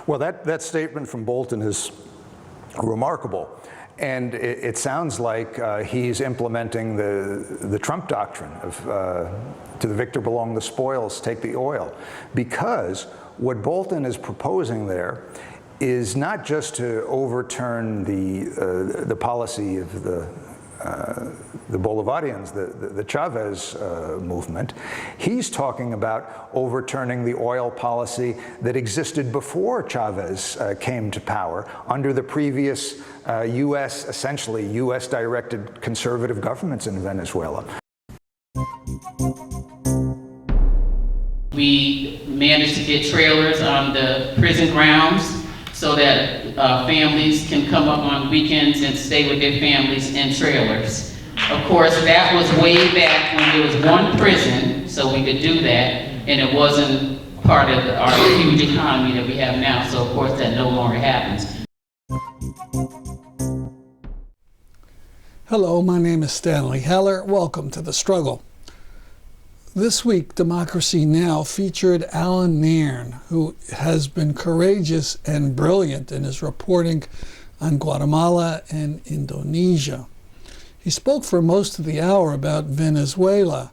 Well, that statement from Bolton is remarkable. And it sounds like he's implementing the Trump doctrine of to the victor belong the spoils, take the oil. Because what Bolton is proposing there is not just to overturn the policy of the Bolivarians, the Chavez movement. He's talking about overturning the oil policy that existed before Chavez came to power under the previous essentially U.S.-directed conservative governments in Venezuela. We managed to get trailers on the prison grounds so that families can come up on weekends and stay with their families in trailers. Of course, that was way back when there was one prison, so we could do that, and it wasn't part of our huge economy that we have now, so of course that no longer happens. Hello, my name is Stanley Heller. Welcome to The Struggle. This week, Democracy Now! Featured Alan Nairn, who has been courageous and brilliant in his reporting on Guatemala and Indonesia. He spoke for most of the hour about Venezuela.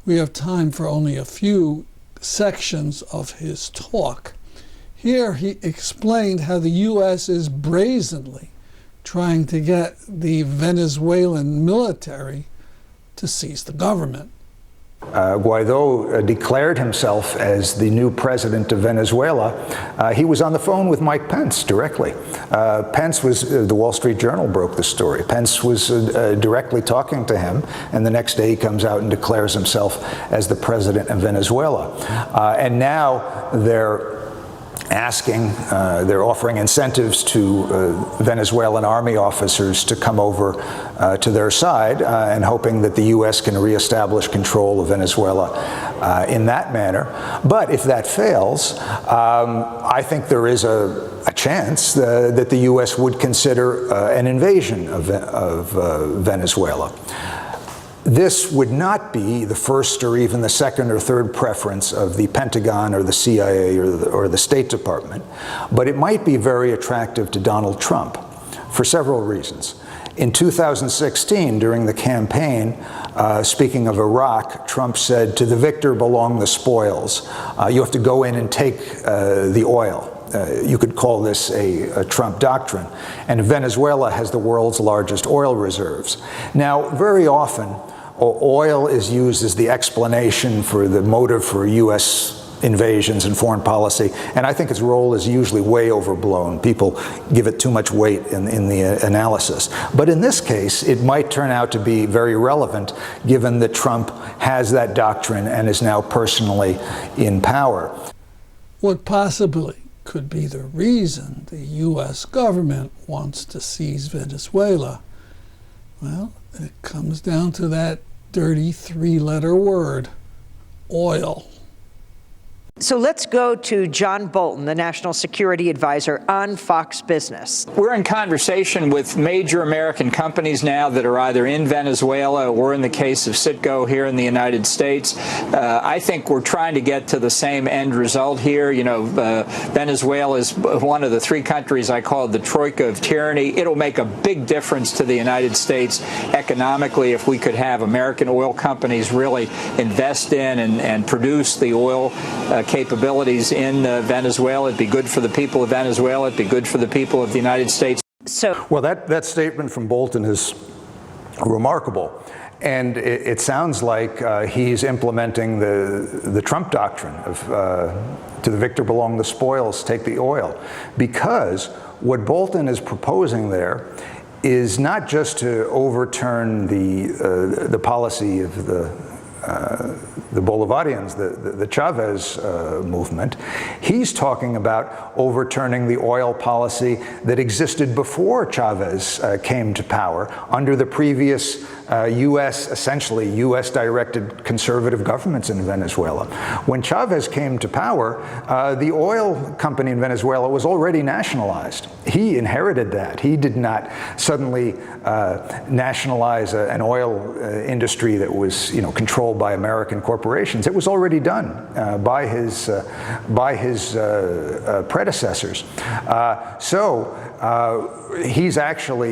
We have time for only a few sections of his talk. Here he explained how the U.S. is brazenly trying to get the Venezuelan military to seize the government. Guaido declared himself as the new president of Venezuela. He was on the phone with Mike Pence directly. Pence was, the Wall Street Journal broke the story. Pence was directly talking to him, and the next day he comes out and declares himself as the president of Venezuela. And now they're offering incentives to Venezuelan army officers to come over to their side and hoping that the U.S. can reestablish control of Venezuela in that manner. But if that fails, I think there is a chance that the U.S. would consider an invasion of Venezuela. This would not be the first or even the second or third preference of the Pentagon or the CIA or the State Department, but it might be very attractive to Donald Trump for several reasons. In 2016, during the campaign, speaking of Iraq, Trump said, "To the victor belong the spoils. You have to go in and take the oil." You could call this a Trump doctrine. And Venezuela has the world's largest oil reserves. Now, very often, oil is used as the explanation for the motive for U.S. invasions and foreign policy, and I think its role is usually way overblown. People give it too much weight in the analysis. But in this case, it might turn out to be very relevant, given that Trump has that doctrine and is now personally in power. What possibly could be the reason the U.S. government wants to seize Venezuela? Well, it comes down to that dirty three-letter word, oil. So let's go to John Bolton, the National Security Advisor on Fox Business. We're in conversation with major American companies now that are either in Venezuela or, in the case of Citgo, here in the United States. I think we're trying to get to the same end result here. You know, Venezuela is one of the three countries I call the troika of tyranny. It'll make a big difference to the United States economically if we could have American oil companies really invest in and produce the oil capabilities in Venezuela. It'd be good for the people of Venezuela. It'd be good for the people of the United States. Well, that statement from Bolton is remarkable. And it sounds like he's implementing the Trump doctrine of to the victor belong the spoils, take the oil. Because what Bolton is proposing there is not just to overturn the policy of the Bolivarians, the Chavez movement. He's talking about overturning the oil policy that existed before Chavez came to power under the previous essentially U.S.-directed conservative governments in Venezuela. When Chavez came to power, the oil company in Venezuela was already nationalized. He inherited that. He did not suddenly nationalize an oil industry that was, controlled by American corporations. It was already done by his predecessors.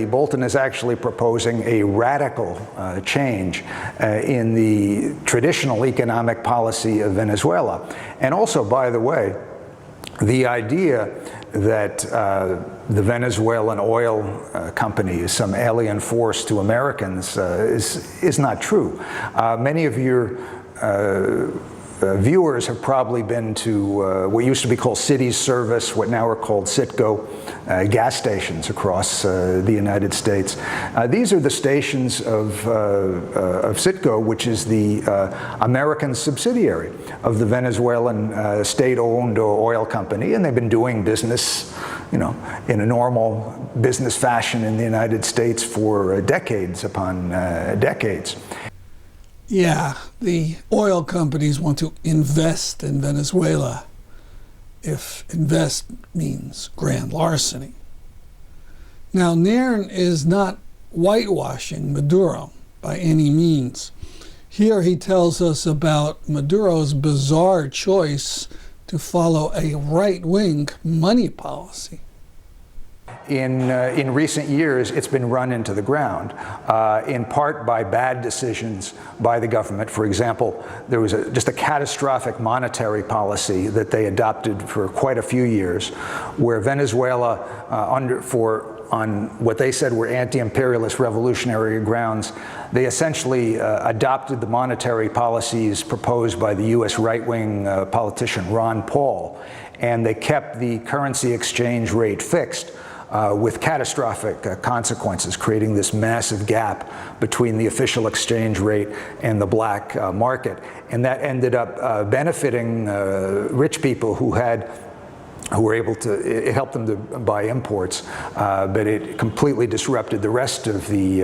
Bolton is actually proposing a radical change in the traditional economic policy of Venezuela. And also, by the way, the idea that the Venezuelan oil company is some alien force to Americans is not true. Many of your viewers have probably been to what used to be called Cities Service, what now are called Citgo gas stations across the United States. These are the stations of Citgo, which is the American subsidiary of the Venezuelan state-owned oil company, and they've been doing business, in a normal business fashion in the United States for decades upon decades. Yeah, the oil companies want to invest in Venezuela, if invest means grand larceny. Now, Nairn is not whitewashing Maduro by any means. Here he tells us about Maduro's bizarre choice to follow a right-wing money policy. In recent years, it's been run into the ground, in part by bad decisions by the government. For example, there was just a catastrophic monetary policy that they adopted for quite a few years, where Venezuela, on what they said were anti-imperialist revolutionary grounds, they essentially adopted the monetary policies proposed by the U.S. right-wing politician Ron Paul, and they kept the currency exchange rate fixed. With catastrophic consequences, creating this massive gap between the official exchange rate and the black market. And that ended up benefiting rich people who were able to, it helped them to buy imports, but it completely disrupted the rest of the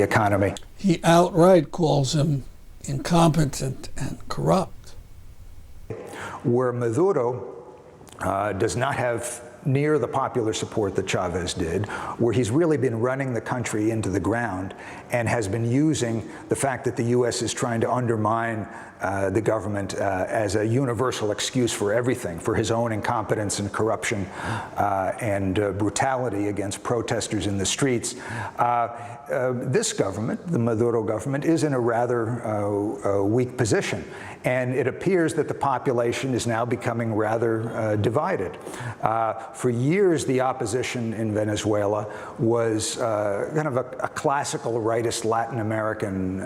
economy. He outright calls him incompetent and corrupt. Where Maduro does not have near the popular support that Chavez did, where he's really been running the country into the ground and has been using the fact that the U.S. is trying to undermine the government as a universal excuse for everything, for his own incompetence and corruption and brutality against protesters in the streets. This government, the Maduro government, is in a rather weak position. And it appears that the population is now becoming rather divided. For years, the opposition in Venezuela was kind of a classical rightist Latin American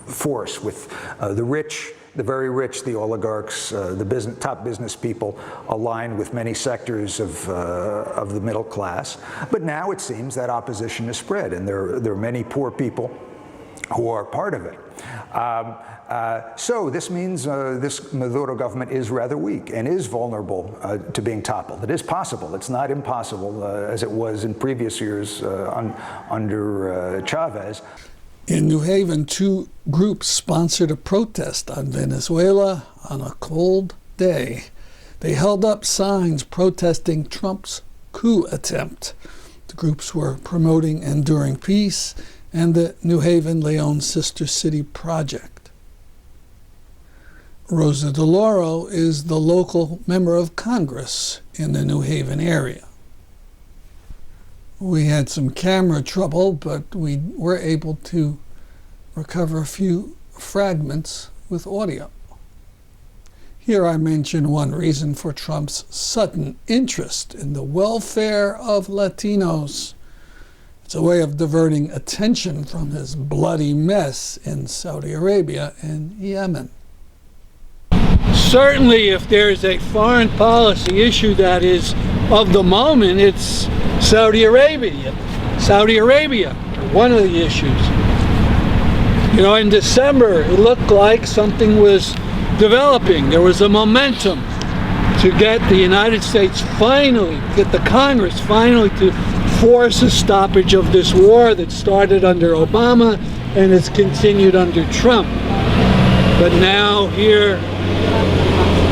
force, with the rich, the very rich, the oligarchs, the top business people aligned with many sectors of the middle class. But now it seems that opposition has spread, and there are many poor people who are part of it. So this means this Maduro government is rather weak and is vulnerable to being toppled. It is possible. It's not impossible, as it was in previous years under Chavez. In New Haven, two groups sponsored a protest on Venezuela on a cold day. They held up signs protesting Trump's coup attempt. The groups were promoting enduring peace and the New Haven Leon Sister City Project. Rosa DeLauro is the local member of Congress in the New Haven area. We had some camera trouble, but we were able to recover a few fragments with audio. Here I mention one reason for Trump's sudden interest in the welfare of Latinos. It's a way of diverting attention from his bloody mess in Saudi Arabia and Yemen. Certainly, if there's a foreign policy issue that is of the moment, it's Saudi Arabia. Saudi Arabia, one of the issues. You know, in December, it looked like something was developing. There was a momentum to get the United States finally, get the Congress finally to force a stoppage of this war that started under Obama and has continued under Trump. But now here,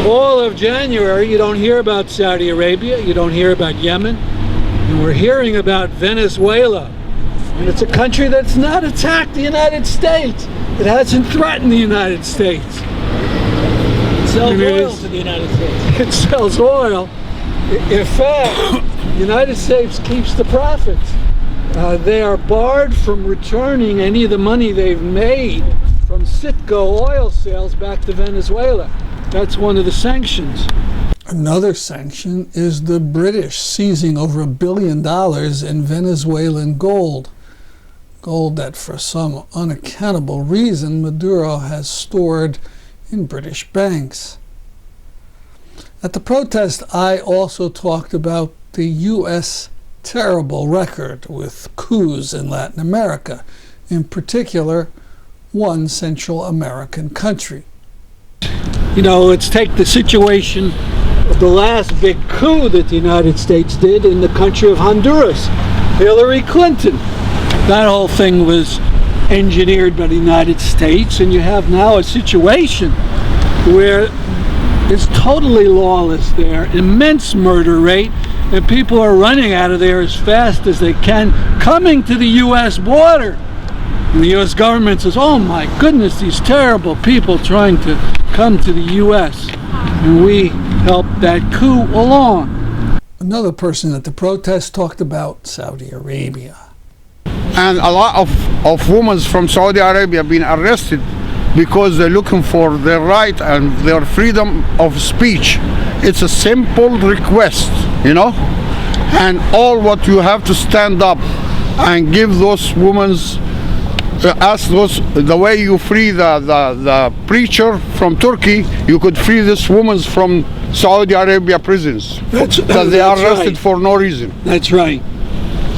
all of January, you don't hear about Saudi Arabia, you don't hear about Yemen, and we're hearing about Venezuela. And it's a country that's not attacked the United States. It hasn't threatened the United States. It sells oil to the United States. It sells oil. In fact, the United States keeps the profits. They are barred from returning any of the money they've made from Citgo oil sales back to Venezuela. That's one of the sanctions. Another sanction is the British seizing over $1 billion in Venezuelan gold. Gold that, for some unaccountable reason, Maduro has stored in British banks. At the protest, I also talked about the U.S. terrible record with coups in Latin America, in particular, one Central American country. You know, let's take the situation of the last big coup that the United States did in the country of Honduras, Hillary Clinton. That whole thing was engineered by the United States, and you have now a situation where it's totally lawless there, immense murder rate, and people are running out of there as fast as they can, coming to the U.S. border. And the U.S. government says, oh my goodness, these terrible people trying to come to the U.S. And we helped that coup along. Another person at the protest talked about Saudi Arabia. And a lot of women from Saudi Arabia have been arrested because they're looking for their right and their freedom of speech. It's a simple request, you know? And all what you have to stand up and give those women, ask those, the way you free the preacher from Turkey, you could free this woman from Saudi Arabia prisons. Because they are arrested right. For no reason. That's right.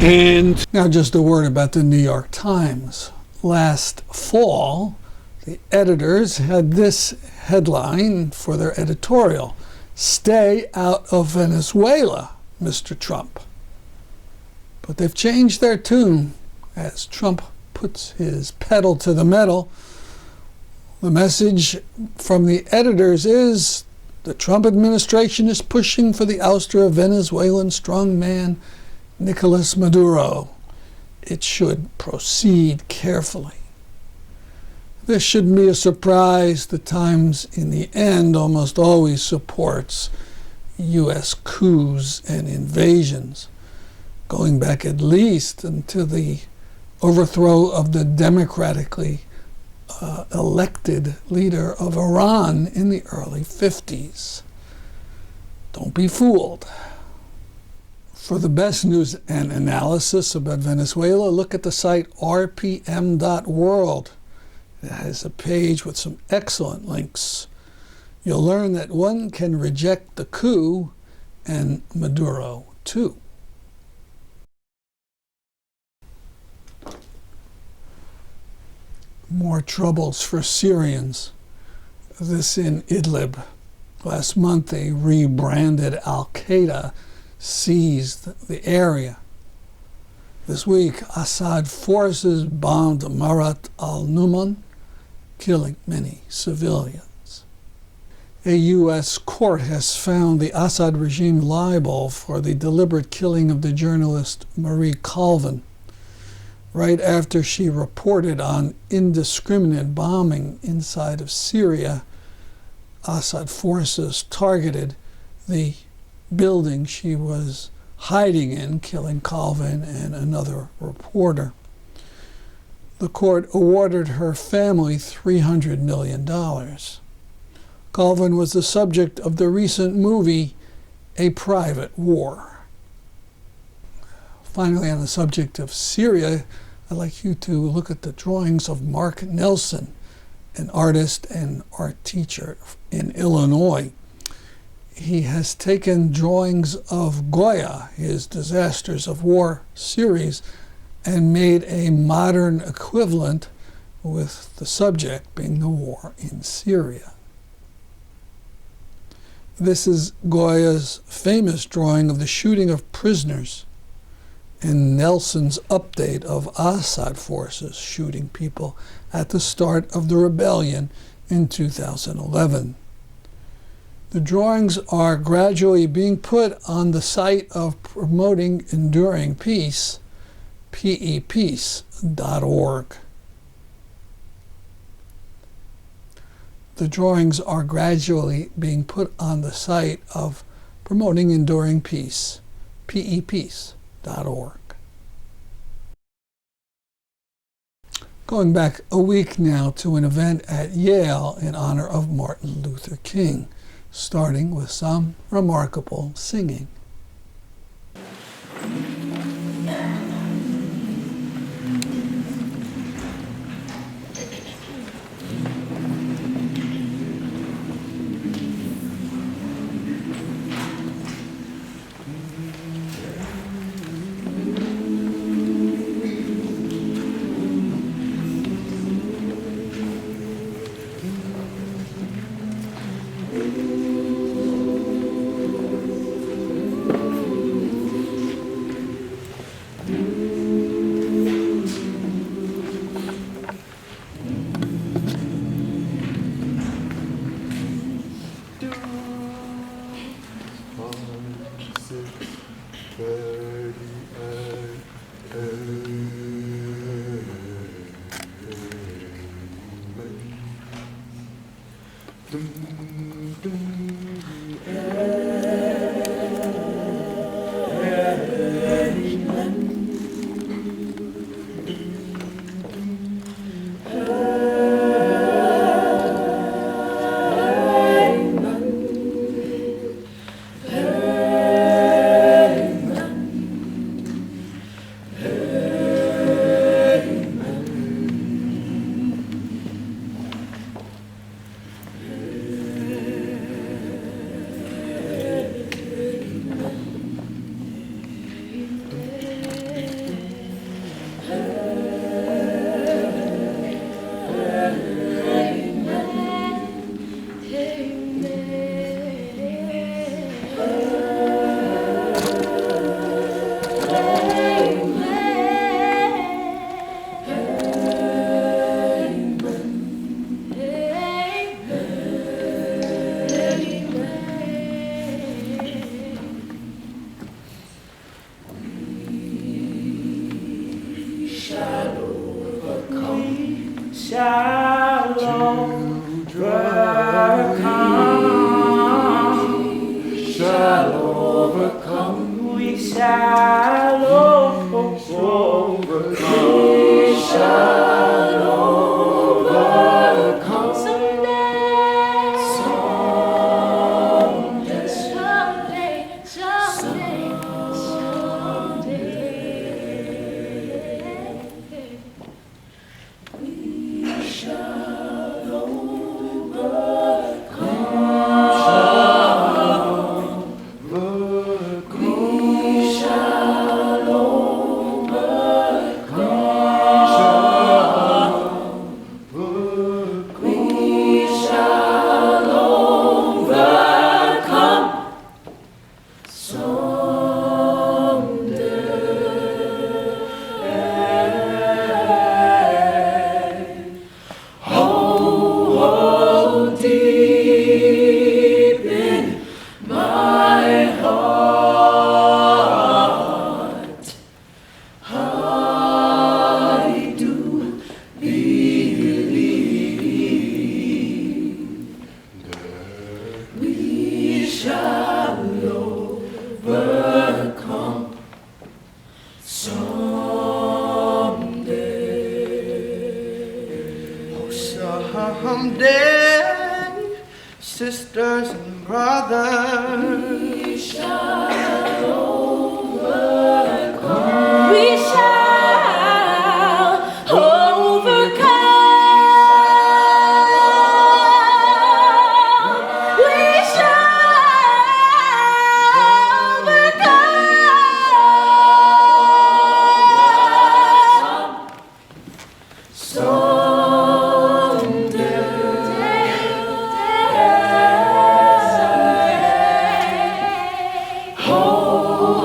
And now just a word about the New York Times. Last fall, the editors had this headline for their editorial: "Stay out of Venezuela, Mr. Trump." But they've changed their tune as Trump puts his pedal to the metal. The message from the editors is the Trump administration is pushing for the ouster of Venezuelan strongman Nicolas Maduro. It should proceed carefully. This shouldn't be a surprise. The Times, in the end, almost always supports U.S. coups and invasions, going back at least until the overthrow of the democratically elected leader of Iran in the early 50s. Don't be fooled. For the best news and analysis about Venezuela, look at the site rpm.world. It has a page with some excellent links. You'll learn that one can reject the coup and Maduro too. More troubles for Syrians. This in Idlib. Last month, a rebranded Al-Qaeda seized the area. This week, Assad forces bombed Marat al-Numan, killing many civilians. A U.S. court has found the Assad regime liable for the deliberate killing of the journalist Marie Colvin, right after she reported on indiscriminate bombing inside of Syria. Assad forces targeted the building she was hiding in, killing Colvin and another reporter. The court awarded her family $300 million. Colvin was the subject of the recent movie, A Private War. Finally, on the subject of Syria, I'd like you to look at the drawings of Mark Nelson, an artist and art teacher in Illinois. He has taken drawings of Goya, his Disasters of War series, and made a modern equivalent with the subject being the war in Syria. This is Goya's famous drawing of the shooting of prisoners in Nelson's update of Assad forces shooting people at the start of the rebellion in 2011. The drawings are gradually being put on the site of Promoting Enduring Peace, peace.org. The drawings are gradually being put on the site of Promoting Enduring Peace, peace.org. Going back a week now to an event at Yale in honor of Martin Luther King, starting with some remarkable singing. Someday, sisters and brothers, we shall overcome. We shall overcome. We shall overcome. Oh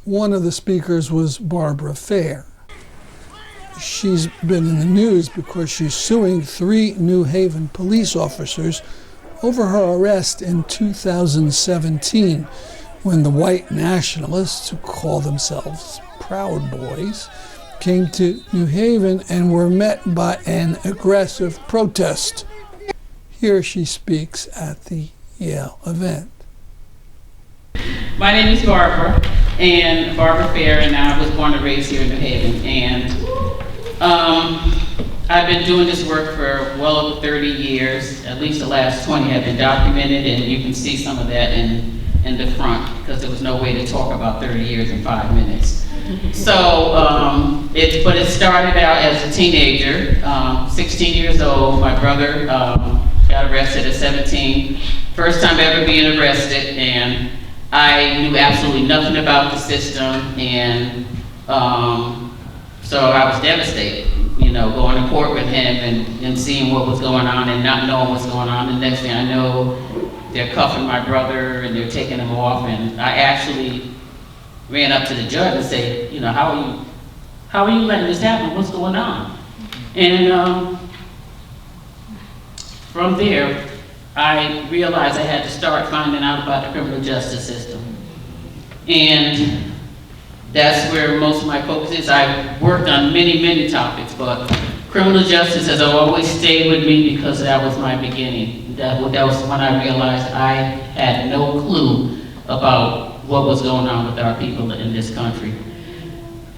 One of the speakers was Barbara Fair. She's been in the news because she's suing 3 New Haven police officers over her arrest in 2017 when the white nationalists, who call themselves Proud Boys, came to New Haven and were met by an aggressive protest. Here she speaks at the Yale event. My name is Barbara Fair, and I was born and raised here in New Haven. And I've been doing this work for well over 30 years. At least the last 20 have been documented, and you can see some of that in the front, because there was no way to talk about 30 years in 5 minutes. So, but it started out as a teenager, 16 years old. My brother got arrested at 17. First time ever being arrested, and I knew absolutely nothing about the system, and so I was devastated, going to court with him and seeing what was going on and not knowing what's going on. And next thing I know, they're cuffing my brother and they're taking him off, and I actually ran up to the judge and said, how are you letting this happen? What's going on? And from there, I realized I had to start finding out about the criminal justice system. And that's where most of my focus is. I've worked on many, many topics, but criminal justice has always stayed with me because that was my beginning. That was when I realized I had no clue about what was going on with our people in this country.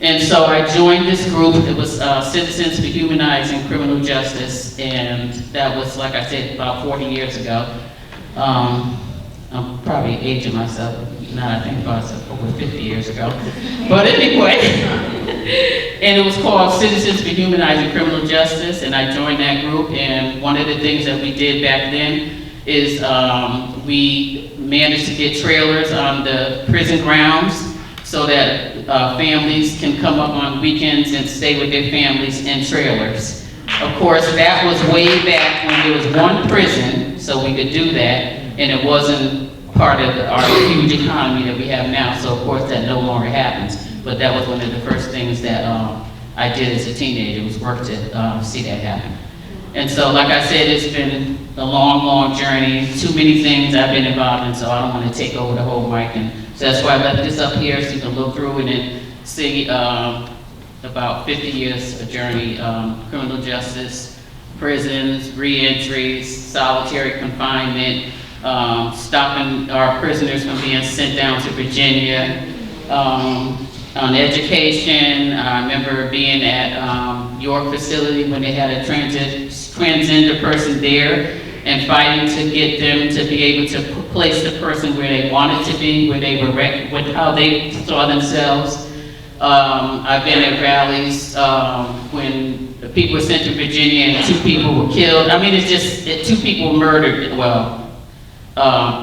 And so I joined this group. It was Citizens for Humanizing Criminal Justice, and that was, like I said, about 40 years ago. I'm probably aging myself now I think about it, over 50 years ago. But anyway, and it was called Citizens for Humanizing Criminal Justice, and I joined that group. And one of the things that we did back then is we managed to get trailers on the prison grounds so that families can come up on weekends and stay with their families in trailers. Of course, that was way back when there was one prison, so we could do that, and it wasn't part of our huge economy that we have now, so of course that no longer happens. But that was one of the first things that I did as a teenager, was work to see that happen. And so, like I said, it's been a long, long journey, too many things I've been involved in, so I don't want to take over the whole mic. And so that's why I left this up here so you can look through it and see about 50 years of journey, criminal justice, prisons, re-entries, solitary confinement, stopping our prisoners from being sent down to Virginia, on education. I remember being at York facility when they had a transgender person there and fighting to get them to be able to place the person where they wanted to be, where they were, with how they saw themselves. I've been at rallies when the people were sent to Virginia and 2 people were killed. I mean, it's just, 2 people were murdered,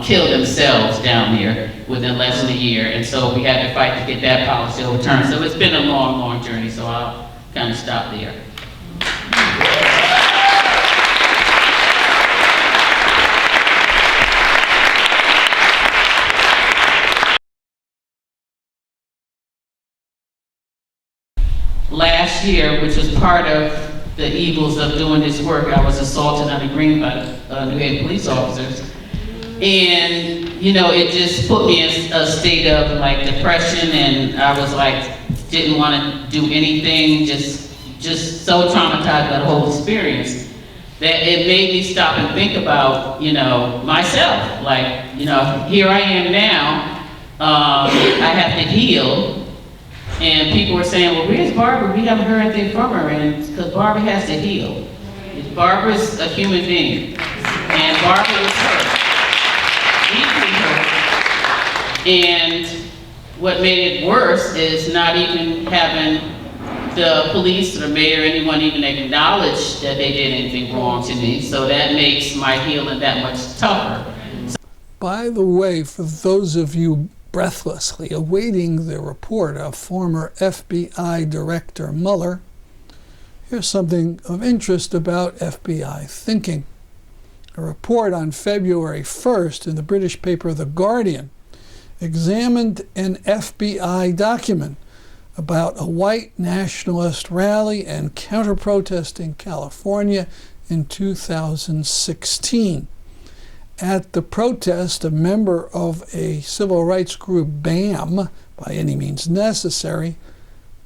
killed themselves down there within less than a year. And so we had to fight to get that policy overturned. So it's been a long, long journey, so I'll kind of stop there. Last year, which was part of the evils of doing this work, I was assaulted on the green by New Haven police officers. And, it just put me in a state of like depression, and I was like, didn't want to do anything, just so traumatized by the whole experience that it made me stop and think about, myself. Like, here I am now, I have to heal. And people were saying, well, where's Barbara? We haven't heard anything from her, and because Barbara has to heal. Barbara's a human being, and Barbara was hurt, deeply hurt. And what made it worse is not even having the police or the mayor or anyone even acknowledge that they did anything wrong to me. So that makes my healing that much tougher. By the way, for those of you breathlessly awaiting the report of former FBI Director Mueller, here's something of interest about FBI thinking. A report on February 1st in the British paper The Guardian examined an FBI document about a white nationalist rally and counter-protest in California in 2016. At the protest, a member of a civil rights group, BAM, by any means necessary,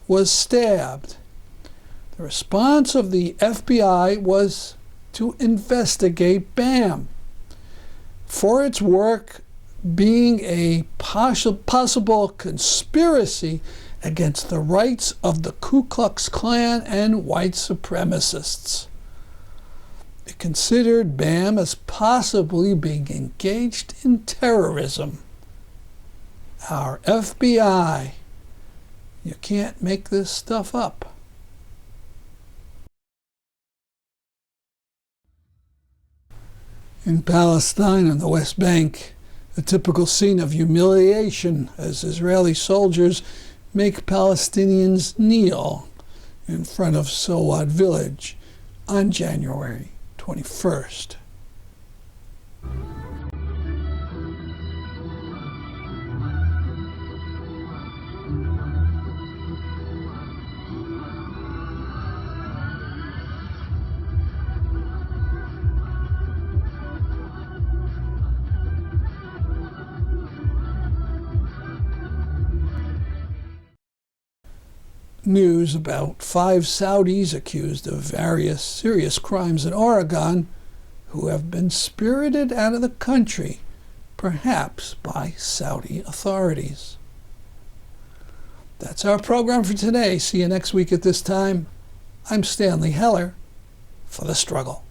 was stabbed. The response of the FBI was to investigate BAM for its work being a possible conspiracy against the rights of the Ku Klux Klan and white supremacists. It considered BAM as possibly being engaged in terrorism. Our FBI, you can't make this stuff up. In Palestine and the West Bank, a typical scene of humiliation as Israeli soldiers make Palestinians kneel in front of Silwad village on January 21st. News about 5 Saudis accused of various serious crimes in Oregon who have been spirited out of the country, perhaps by Saudi authorities. That's our program for today. See you next week at this time. I'm Stanley Heller for The Struggle.